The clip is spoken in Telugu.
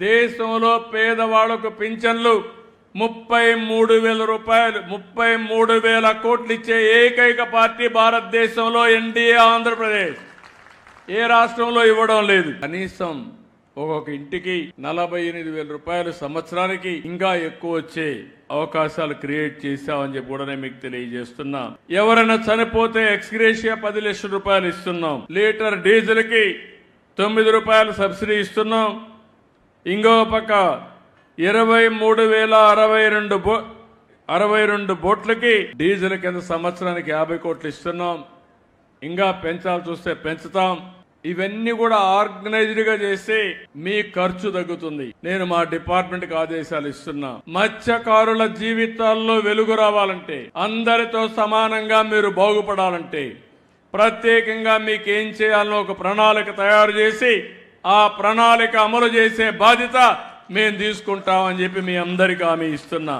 దేశంలో పేదవాళ్లకు పింఛన్లు 33,000 రూపాయలు 33,000 కోట్లు ఇచ్చే ఏకైక పార్టీ భారతదేశంలో ఎన్డీఏ ఆంధ్రప్రదేశ్. ఏ రాష్ట్రంలో ఇవ్వడం లేదు. కనీసం ఒక్కొక్క ఇంటికి 48,000 రూపాయలు సంవత్సరానికి ఇంకా ఎక్కువ వచ్చే అవకాశాలు క్రియేట్ చేశామని చెప్పి కూడా నేను మీకు తెలియజేస్తున్నా. ఎవరైనా చనిపోతే ఎక్స్గ్రేషియా 10 లక్షల రూపాయలు ఇస్తున్నాం. లీటర్ డీజిల్ కి 9 రూపాయలు సబ్సిడీ ఇస్తున్నాం. ఇంకో పక్క 23,062 బోట్లకి డీజిల్ కింద సంవత్సరానికి 50 కోట్లు ఇస్తున్నాం. ఇంకా పెంచాలి చూస్తే పెంచుతాం. ఇవన్నీ కూడా ఆర్గనైజ్డ్ గా చేసి మీ ఖర్చు తగ్గుతుంది. నేను మా డిపార్ట్మెంట్ కి ఆదేశాలు ఇస్తున్నా. మత్స్యకారుల జీవితాల్లో వెలుగు రావాలంటే, అందరితో సమానంగా మీరు బాగుపడాలంటే ప్రత్యేకంగా మీకు ఏం చేయాలో ఒక ప్రణాళిక తయారు చేసి ఆ ప్రణాళిక అమలు చేసే బాధ్యత మేము తీసుకుంటామని చెప్పి మీ అందరికీ హామీ ఇస్తున్నా.